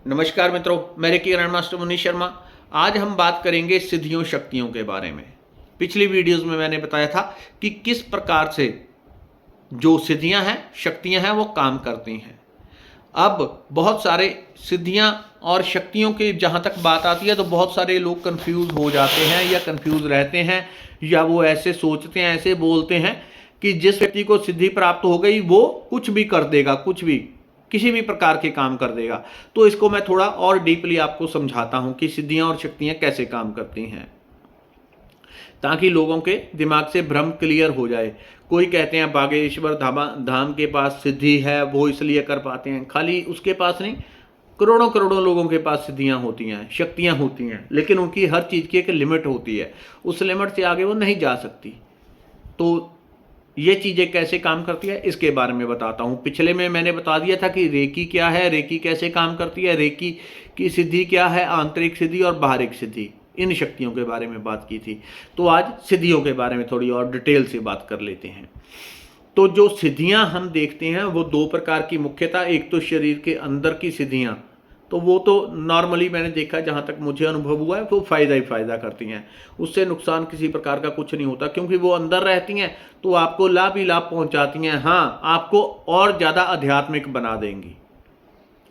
नमस्कार मित्रों, मैं reiki grand master Munish Sharma. आज हम बात करेंगे सिद्धियों शक्तियों के बारे में। पिछली वीडियोस में मैंने बताया था कि किस प्रकार से जो सिद्धियां हैं, शक्तियां हैं, वो काम करती हैं। अब बहुत सारे सिद्धियां और शक्तियों की जहां तक बात आती है तो बहुत सारे लोग कंफ्यूज हो जाते हैं या कंफ्यूज रहते हैं, या वो ऐसे सोचते हैं, ऐसे बोलते हैं कि जिस व्यक्ति को सिद्धि प्राप्त हो गई वो कुछ भी कर देगा, कुछ भी किसी भी प्रकार के काम कर देगा। तो इसको मैं थोड़ा और डीपली आपको समझाता हूं कि सिद्धियां और शक्तियां कैसे काम करती हैं, ताकि लोगों के दिमाग से भ्रम क्लियर हो जाए। कोई कहते हैं बागेश्वर धाम के पास सिद्धि है, वो इसलिए कर पाते हैं। खाली उसके पास नहीं, करोड़ों करोड़ों लोगों के पास सिद्धियां होती हैं, शक्तियां होती हैं, लेकिन उनकी हर चीज़ की एक लिमिट होती है। उस लिमिट से आगे वो नहीं जा सकती। तो ये चीज़ें कैसे काम करती है इसके बारे में बताता हूँ। पिछले में मैंने बता दिया था कि रेकी क्या है, रेकी कैसे काम करती है, रेकी की सिद्धि क्या है, आंतरिक सिद्धि और बाहरिक सिद्धि, इन शक्तियों के बारे में बात की थी। तो आज सिद्धियों के बारे में थोड़ी और डिटेल से बात कर लेते हैं। तो जो सिद्धियां हम देखते हैं वो दो प्रकार की मुख्यतः, एक तो शरीर के अंदर की सिद्धियां, तो वो तो नॉर्मली मैंने देखा, जहाँ तक मुझे अनुभव हुआ है, वो फ़ायदा ही फ़ायदा करती हैं। उससे नुकसान किसी प्रकार का कुछ नहीं होता, क्योंकि वो अंदर रहती हैं तो आपको लाभ ही लाभ पहुंचाती हैं। हाँ, आपको और ज़्यादा आध्यात्मिक बना देंगी।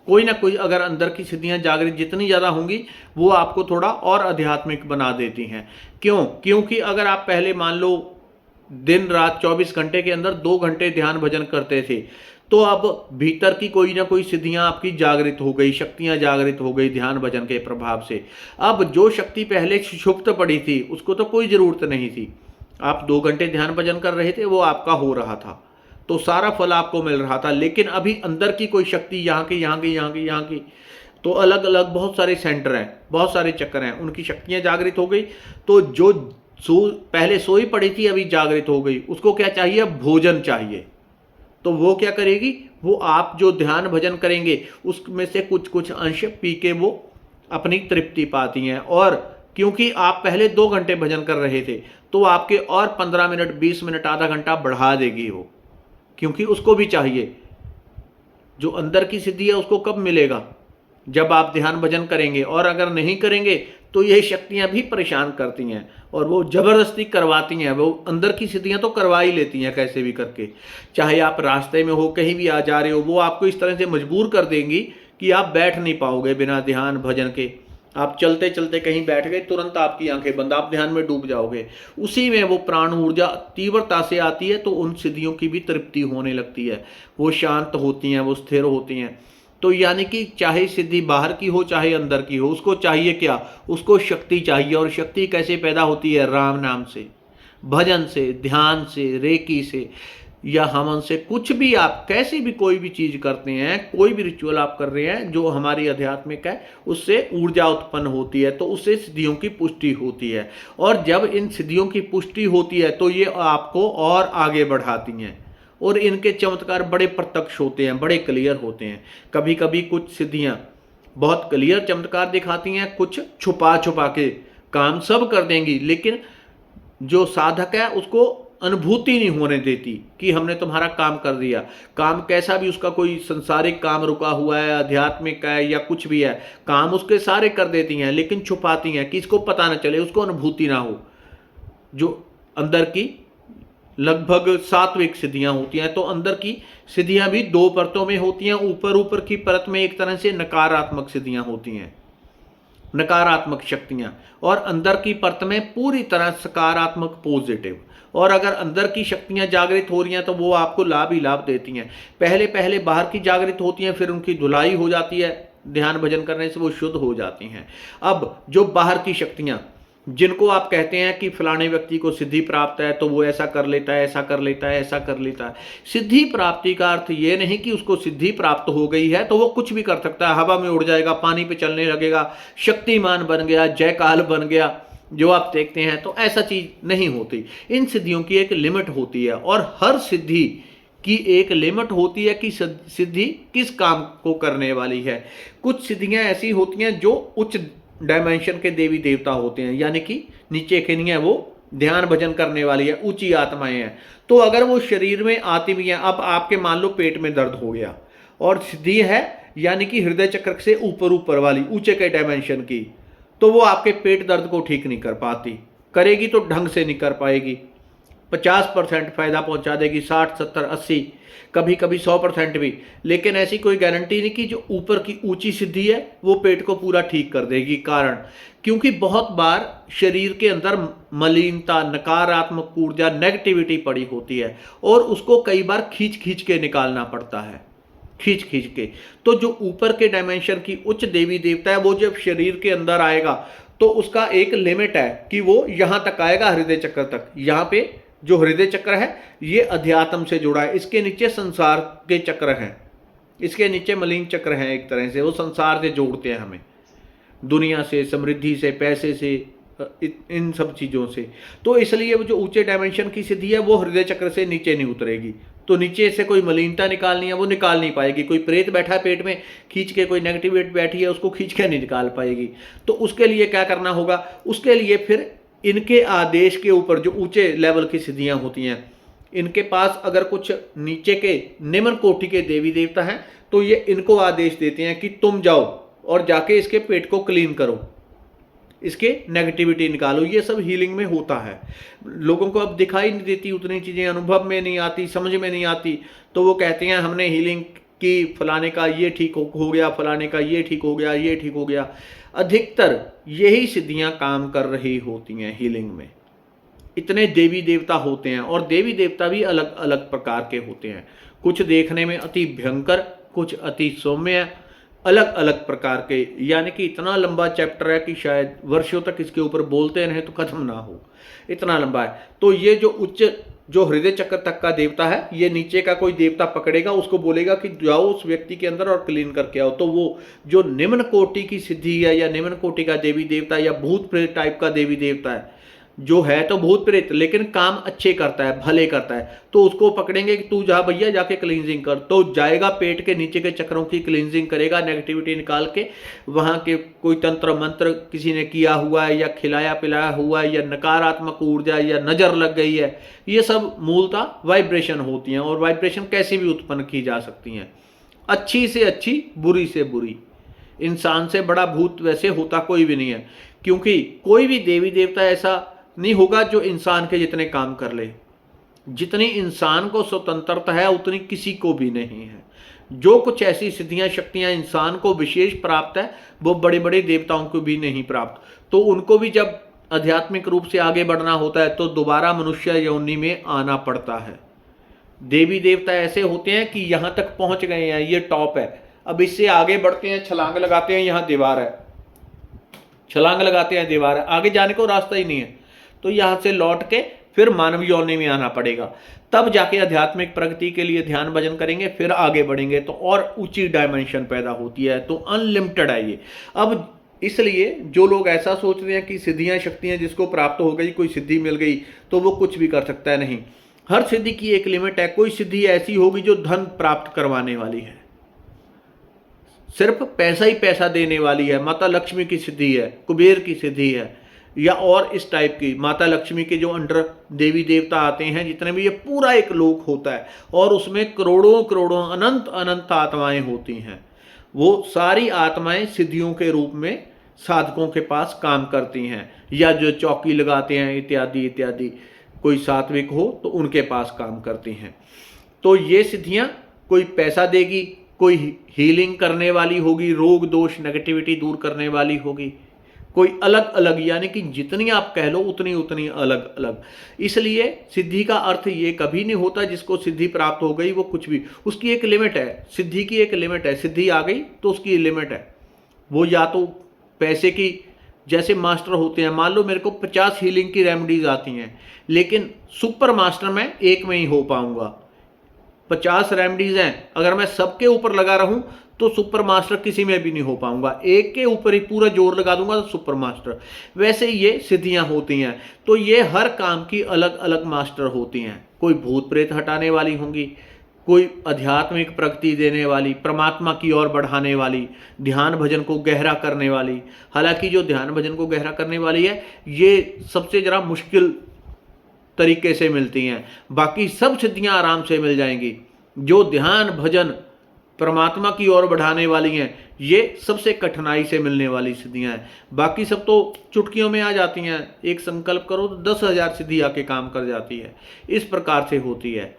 कोई ना कोई अगर अंदर की सिद्धियां जागृत जितनी ज़्यादा होंगी वो आपको थोड़ा और आध्यात्मिक बना देती हैं। क्यों? क्योंकि अगर आप पहले मान लो दिन रात 24 घंटे के अंदर 2 घंटे ध्यान भजन करते थे, तो अब भीतर की कोई ना कोई सिद्धियां आपकी जागृत हो गई, शक्तियां जागृत हो गई ध्यान भजन के प्रभाव से। अब जो शक्ति पहले सुषुप्त पड़ी थी उसको तो कोई ज़रूरत नहीं थी। आप 2 घंटे ध्यान भजन कर रहे थे, वो आपका हो रहा था, तो सारा फल आपको मिल रहा था। लेकिन अभी अंदर की कोई शक्ति, यहाँ की, तो अलग अलग बहुत सारे सेंटर हैं, बहुत सारे चक्कर हैं, उनकी शक्तियाँ जागृत हो गई। तो जो पहले सोई पड़ी थी अभी जागृत हो गई, उसको क्या चाहिए? भोजन चाहिए। तो वो क्या करेगी? वो आप जो ध्यान भजन करेंगे उसमें से कुछ कुछ अंश पी के वो अपनी तृप्ति पाती हैं। और क्योंकि आप पहले 2 घंटे भजन कर रहे थे तो आपके और 15 मिनट, 20 मिनट, आधा घंटा बढ़ा देगी वो, क्योंकि उसको भी चाहिए। जो अंदर की सिद्धि है उसको कब मिलेगा? जब आप ध्यान भजन करेंगे। और अगर नहीं करेंगे तो ये शक्तियां भी परेशान करती हैं और वो जबरदस्ती करवाती हैं। वो अंदर की सिद्धियां तो करवा ही लेती हैं कैसे भी करके। चाहे आप रास्ते में हो, कहीं भी आ जा रहे हो, वो आपको इस तरह से मजबूर कर देंगी कि आप बैठ नहीं पाओगे बिना ध्यान भजन के। आप चलते चलते कहीं बैठ गए, तुरंत आपकी आंखें बंद, आप ध्यान में डूब जाओगे। उसी में वो प्राण ऊर्जा तीव्रता से आती है, तो उन सिद्धियों की भी तृप्ति होने लगती है। वो शांत होती हैं, वो स्थिर होती हैं। तो यानी कि चाहे सिद्धि बाहर की हो चाहे अंदर की हो, उसको चाहिए क्या? उसको शक्ति चाहिए। और शक्ति कैसे पैदा होती है? राम नाम से, भजन से, ध्यान से, रेकी से, या हवन से। कुछ भी आप कैसी भी कोई भी चीज़ करते हैं, कोई भी रिचुअल आप कर रहे हैं जो हमारी आध्यात्मिक है, उससे ऊर्जा उत्पन्न होती है, तो उससे सिद्धियों की पुष्टि होती है। और जब इन सिद्धियों की पुष्टि होती है तो ये आपको और आगे बढ़ाती हैं। और इनके चमत्कार बड़े प्रत्यक्ष होते हैं, बड़े क्लियर होते हैं। कभी कभी कुछ सिद्धियां बहुत क्लियर चमत्कार दिखाती हैं, कुछ छुपा छुपा के काम सब कर देंगी, लेकिन जो साधक है उसको अनुभूति नहीं होने देती कि हमने तुम्हारा काम कर दिया। काम कैसा भी, उसका कोई संसारिक काम रुका हुआ है, आध्यात्मिक है या कुछ भी है, काम उसके सारे कर देती हैं, लेकिन छुपाती हैं कि इसको पता ना चले, उसको अनुभूति ना हो। जो अंदर की लगभग सात्विक सिद्धियां होती हैं। तो अंदर की सिद्धियां भी 2 परतों में होती हैं। ऊपर की परत में एक तरह से नकारात्मक सिद्धियां होती हैं, नकारात्मक शक्तियां, और अंदर की परत में पूरी तरह सकारात्मक, पॉजिटिव। और अगर अंदर की शक्तियां जागृत हो रही हैं तो वो आपको लाभ ही लाभ देती हैं। पहले पहले बाहर की जागृत होती हैं, फिर उनकी धुलाई हो जाती है, ध्यान भजन करने से वो शुद्ध हो जाती हैं। अब जो बाहर की शक्तियां, जिनको आप कहते हैं कि फलाने व्यक्ति को सिद्धि प्राप्त है तो वो ऐसा कर लेता है, ऐसा कर लेता है, ऐसा कर लेता है। सिद्धि प्राप्ति का अर्थ ये नहीं कि उसको सिद्धि प्राप्त हो गई है तो वो कुछ भी कर सकता है, हवा में उड़ जाएगा, पानी पे चलने लगेगा, शक्तिमान बन गया, जयकाल बन गया, जो आप देखते हैं। तो ऐसा चीज नहीं होती। इन सिद्धियों की एक लिमिट होती है, और हर सिद्धि की एक लिमिट होती है कि सिद्धि किस काम को करने वाली है। कुछ सिद्धियां ऐसी होती हैं जो उच्च डायमेंशन के देवी देवता होते हैं, यानी कि नीचे के नहीं है, वो ध्यान भजन करने वाली है, ऊंची आत्माएं हैं। तो अगर वो शरीर में आती भी हैं, अब आपके मान लो पेट में दर्द हो गया और सिद्धि है यानी कि हृदय चक्र से ऊपर ऊपर वाली ऊंचे के डायमेंशन की, तो वो आपके पेट दर्द को ठीक नहीं कर पाती, करेगी तो ढंग से नहीं कर पाएगी। 50% फायदा पहुंचा देगी, 60, 70, 80, कभी कभी 100% भी, लेकिन ऐसी कोई गारंटी नहीं कि जो ऊपर की ऊंची सिद्धि है वो पेट को पूरा ठीक कर देगी। कारण क्योंकि बहुत बार शरीर के अंदर मलिनता, नकारात्मक ऊर्जा, नेगेटिविटी पड़ी होती है और उसको कई बार खींच खींच के निकालना पड़ता है, खींच खींच के। तो जो ऊपर के डायमेंशन की उच्च देवी देवता है वो जब शरीर के अंदर आएगा तो उसका एक लिमिट है कि वो यहां तक आएगा, हृदय चक्र तक। यहां पे जो हृदय चक्र है ये अध्यात्म से जुड़ा है, इसके नीचे संसार के चक्र हैं, इसके नीचे मलिन चक्र हैं, एक तरह से वो संसार से जोड़ते हैं हमें, दुनिया से, समृद्धि से, पैसे से, इन सब चीज़ों से। तो इसलिए वो जो ऊंचे डायमेंशन की सिद्धि है वो हृदय चक्र से नीचे नहीं उतरेगी। तो नीचे से कोई मलिनता निकालनी है वो निकाल नहीं पाएगी। कोई प्रेत बैठा है पेट में, खींच के, कोई नेगेटिविटी बैठी है उसको खींच के नहीं निकाल पाएगी। तो उसके लिए क्या करना होगा, उसके लिए फिर इनके आदेश के ऊपर जो ऊंचे लेवल की सिद्धियां होती हैं, इनके पास अगर कुछ नीचे के निम्न कोटि के देवी देवता हैं तो ये इनको आदेश देते हैं कि तुम जाओ और जाके इसके पेट को क्लीन करो, इसके नेगेटिविटी निकालो। ये सब हीलिंग में होता है। लोगों को अब दिखाई नहीं देती उतनी चीज़ें, अनुभव में नहीं आती, समझ में नहीं आती, तो वो कहते हैं हमने हीलिंग की, फलाने का ये ठीक हो गया, फलाने का ये ठीक हो गया, ये ठीक हो गया। अधिकतर यही सिद्धियां काम कर रही होती हैं हीलिंग में। इतने देवी देवता होते हैं और देवी देवता भी अलग अलग प्रकार के होते हैं, कुछ देखने में अति भयंकर, कुछ अति सौम्य, अलग अलग प्रकार के। यानी कि इतना लंबा चैप्टर है कि शायद वर्षों तक इसके ऊपर बोलते रहें तो खत्म ना हो, इतना लंबा है। तो ये जो उच्च, जो हृदय चक्र तक का देवता है, ये नीचे का कोई देवता पकड़ेगा, उसको बोलेगा कि जाओ उस व्यक्ति के अंदर और क्लीन करके आओ। तो वो जो निम्न कोटि की सिद्धि है या निम्न कोटि का देवी देवता या भूत प्रेत टाइप का देवी देवता है, जो है तो भूत प्रेत लेकिन काम अच्छे करता है, भले करता है, तो उसको पकड़ेंगे कि तू जा भैया जाके क्लींजिंग कर। तो जाएगा, पेट के नीचे के चक्रों की क्लींजिंग करेगा, नेगेटिविटी निकाल के, वहाँ के कोई तंत्र मंत्र किसी ने किया हुआ है या खिलाया पिलाया हुआ है या नकारात्मक ऊर्जा या नज़र लग गई है, ये सब मूलतः वाइब्रेशन होती हैं। और वाइब्रेशन कैसे भी उत्पन्न की जा सकती हैं, अच्छी से अच्छी, बुरी से बुरी। इंसान से बड़ा भूत वैसे होता कोई भी नहीं है, क्योंकि कोई भी देवी देवता ऐसा नहीं होगा जो इंसान के जितने काम कर ले। जितनी इंसान को स्वतंत्रता है उतनी किसी को भी नहीं है। जो कुछ ऐसी सिद्धियां, शक्तियां इंसान को विशेष प्राप्त है वो बड़े बड़े देवताओं को भी नहीं प्राप्त। तो उनको भी जब आध्यात्मिक रूप से आगे बढ़ना होता है तो दोबारा मनुष्य योनि में आना पड़ता है। देवी देवता ऐसे होते हैं कि यहाँ तक पहुँच गए हैं, ये टॉप है, अब इससे आगे बढ़ते हैं, छलांग लगाते हैं, यहाँ दीवार है, छलांग लगाते हैं, दीवार है, आगे जाने को रास्ता ही नहीं है। तो यहाँ से लौट के फिर मानव योनि में आना पड़ेगा, तब जाके आध्यात्मिक प्रगति के लिए ध्यान भजन करेंगे, फिर आगे बढ़ेंगे तो और ऊंची डायमेंशन पैदा होती है। तो अनलिमिटेड है ये। अब इसलिए जो लोग ऐसा सोचते हैं कि सिद्धियां, शक्तियां जिसको प्राप्त हो गई, कोई सिद्धि मिल गई तो वो कुछ भी कर सकता है, नहीं। हर सिद्धि की एक लिमिट है। कोई सिद्धि ऐसी होगी जो धन प्राप्त करवाने वाली है, सिर्फ पैसा ही पैसा देने वाली है, माता लक्ष्मी की सिद्धि है, कुबेर की सिद्धि है, या और इस टाइप की। माता लक्ष्मी के जो अंडर देवी देवता आते हैं जितने भी, ये पूरा एक लोक होता है और उसमें करोड़ों करोड़ों अनंत अनंत आत्माएं होती हैं। वो सारी आत्माएं सिद्धियों के रूप में साधकों के पास काम करती हैं, या जो चौकी लगाते हैं इत्यादि इत्यादि, कोई सात्विक हो तो उनके पास काम करती हैं। तो ये सिद्धियां कोई पैसा देगी, कोई हीलिंग करने वाली होगी, रोग दोष नेगेटिविटी दूर करने वाली होगी, कोई अलग अलग, यानी कि जितनी आप कह लो उतनी उतनी अलग अलग। इसलिए सिद्धि का अर्थ ये कभी नहीं होता जिसको सिद्धि प्राप्त हो गई वो कुछ भी, उसकी एक लिमिट है, सिद्धि की एक लिमिट है। सिद्धि आ गई तो उसकी लिमिट है। वो या तो पैसे की, जैसे मास्टर होते हैं, मान लो मेरे को 50 हीलिंग की रेमेडीज आती हैं, लेकिन सुपर मास्टर मैं एक में ही हो पाऊंगा। 50 रेमेडीज हैं, अगर मैं सबके ऊपर लगा रहूं तो सुपर मास्टर किसी में भी नहीं हो पाऊंगा। एक के ऊपर ही पूरा जोर लगा दूंगा तो सुपर मास्टर। वैसे ही ये सिद्धियां होती हैं। तो ये हर काम की अलग अलग मास्टर होती हैं। कोई भूत प्रेत हटाने वाली होंगी, कोई आध्यात्मिक प्रगति देने वाली, परमात्मा की ओर बढ़ाने वाली, ध्यान भजन को गहरा करने वाली। हालांकि जो ध्यान भजन को गहरा करने वाली है ये सबसे जरा मुश्किल तरीके से मिलती हैं, बाकी सब सिद्धियां आराम से मिल जाएंगी। जो ध्यान भजन परमात्मा की ओर बढ़ाने वाली हैं, ये सबसे कठिनाई से मिलने वाली सिद्धियां हैं। बाकी सब तो चुटकियों में आ जाती हैं। एक संकल्प करो तो 10,000 सिद्धि आके काम कर जाती है। इस प्रकार से होती है।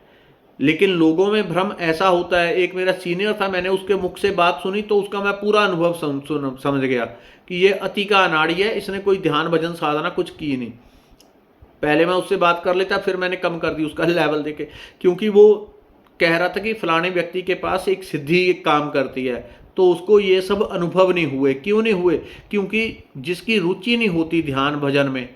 लेकिन लोगों में भ्रम ऐसा होता है। एक मेरा सीनियर था, मैंने उसके मुख से बात सुनी तो उसका मैं पूरा अनुभव समझ गया कि ये अति का अनाड़ी है, इसने कोई ध्यान भजन साधना कुछ की नहीं। पहले मैं उससे बात कर लेता, फिर मैंने कम कर दी उसका लेवल देके, क्योंकि वो कह रहा था कि फलाने व्यक्ति के पास एक सिद्धि एक काम करती है, तो उसको ये सब अनुभव नहीं हुए। क्यों नहीं हुए? क्योंकि जिसकी रुचि नहीं होती ध्यान भजन में,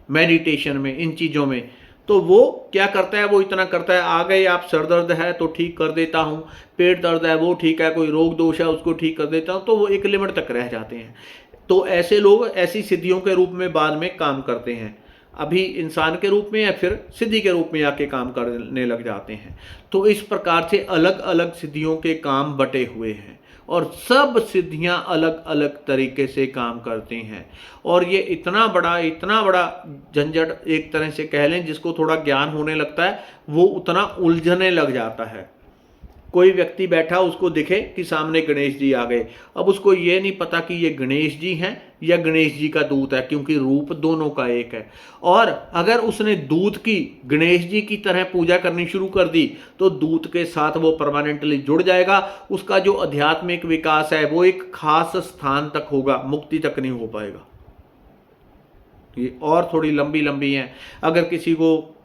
मेडिटेशन में, इन चीज़ों में, तो वो क्या करता है, वो इतना करता है, आ गए आप, सर दर्द है तो ठीक कर देता हूँ, पेट दर्द है वो ठीक है, कोई रोग दोष है उसको ठीक कर देता हूँ, तो वो एक लिमिट तक रह जाते हैं। तो ऐसे लोग ऐसी सिद्धियों के रूप में बाद में काम करते हैं। अभी इंसान के रूप में या फिर सिद्धि के रूप में आके काम करने लग जाते हैं। तो इस प्रकार से अलग अलग सिद्धियों के काम बटे हुए हैं और सब सिद्धियां अलग अलग तरीके से काम करती हैं। और ये इतना बड़ा झंझट एक तरह से कह लें, जिसको थोड़ा ज्ञान होने लगता है वो उतना उलझने लग जाता है। कोई व्यक्ति बैठा, उसको दिखे कि सामने गणेश जी आ गए, अब उसको ये नहीं पता कि ये गणेश जी हैं या गणेश जी का दूत है, क्योंकि रूप दोनों का एक है। और अगर उसने दूत की गणेश जी की तरह पूजा करनी शुरू कर दी तो दूत के साथ वो परमानेंटली जुड़ जाएगा। उसका जो आध्यात्मिक विकास है वो एक खास स्थान तक होगा, मुक्ति तक नहीं हो पाएगा। ये और थोड़ी लंबी लंबी हैं। अगर किसी को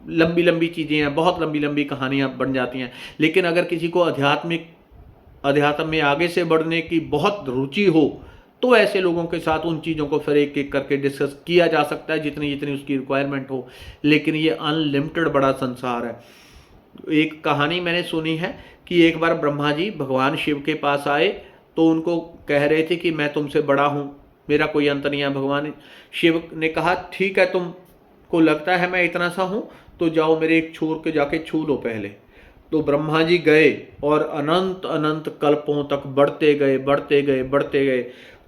लंबी लंबी चीज़ें हैं, बहुत लंबी लंबी कहानियाँ बन जाती हैं। लेकिन अगर किसी को अध्यात्म में आगे से बढ़ने की बहुत रुचि हो तो ऐसे लोगों के साथ उन चीज़ों को फिर एक एक करके डिस्कस किया जा सकता है, जितनी जितनी उसकी रिक्वायरमेंट हो। लेकिन ये अनलिमिटेड बड़ा संसार है। एक कहानी मैंने सुनी है कि एक बार ब्रह्मा जी भगवान शिव के पास आए तो उनको कह रहे थे कि मैं तुमसे बड़ा हूँ, मेरा कोई अंत नहीं है। भगवान शिव ने कहा ठीक है, तुमको लगता है मैं इतना सा हूँ, तो जाओ मेरे एक छोर के जाके छू लो पहले। तो ब्रह्मा जी गए और अनंत अनंत कल्पों तक बढ़ते गए बढ़ते गए बढ़ते गए,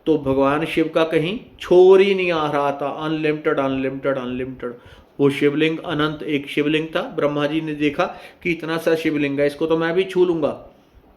तो भगवान शिव का कहीं छोर ही नहीं आ रहा था। अनलिमिटेड अनलिमिटेड अनलिमिटेड वो शिवलिंग अनंत, एक शिवलिंग था। ब्रह्मा जी ने देखा कि इतना सा शिवलिंग है, इसको तो मैं भी छू लूंगा।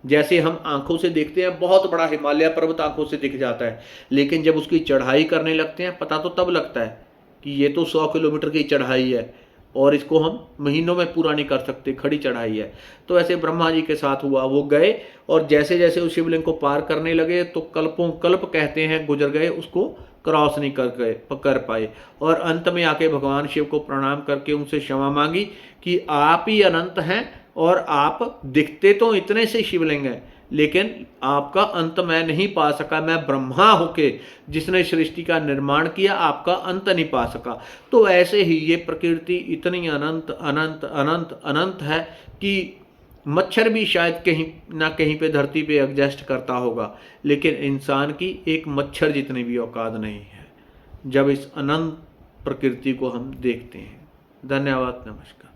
जैसे हम आंखों से देखते हैं, बहुत बड़ा हिमालय पर्वत आंखों से दिख जाता है, लेकिन जब उसकी चढ़ाई करने लगते हैं पता तो तब लगता है कि ये तो 100 किलोमीटर की चढ़ाई है और इसको हम महीनों में पूरा नहीं कर सकते, खड़ी चढ़ाई है। तो ऐसे ब्रह्मा जी के साथ हुआ। वो गए और जैसे जैसे उस शिवलिंग को पार करने लगे तो कल्पों कल्प कहते हैं गुजर गए, उसको क्रॉस नहीं कर पाए। और अंत में आके भगवान शिव को प्रणाम करके उनसे क्षमा मांगी कि आप ही अनंत हैं और आप दिखते तो इतने से शिवलिंग हैं, लेकिन आपका अंत मैं नहीं पा सका। मैं ब्रह्मा होके जिसने सृष्टि का निर्माण किया, आपका अंत नहीं पा सका। तो ऐसे ही ये प्रकृति इतनी अनंत अनंत अनंत अनंत है कि मच्छर भी शायद कहीं ना कहीं पे धरती पे एडजस्ट करता होगा, लेकिन इंसान की एक मच्छर जितनी भी औकात नहीं है जब इस अनंत प्रकृति को हम देखते हैं। धन्यवाद, नमस्कार।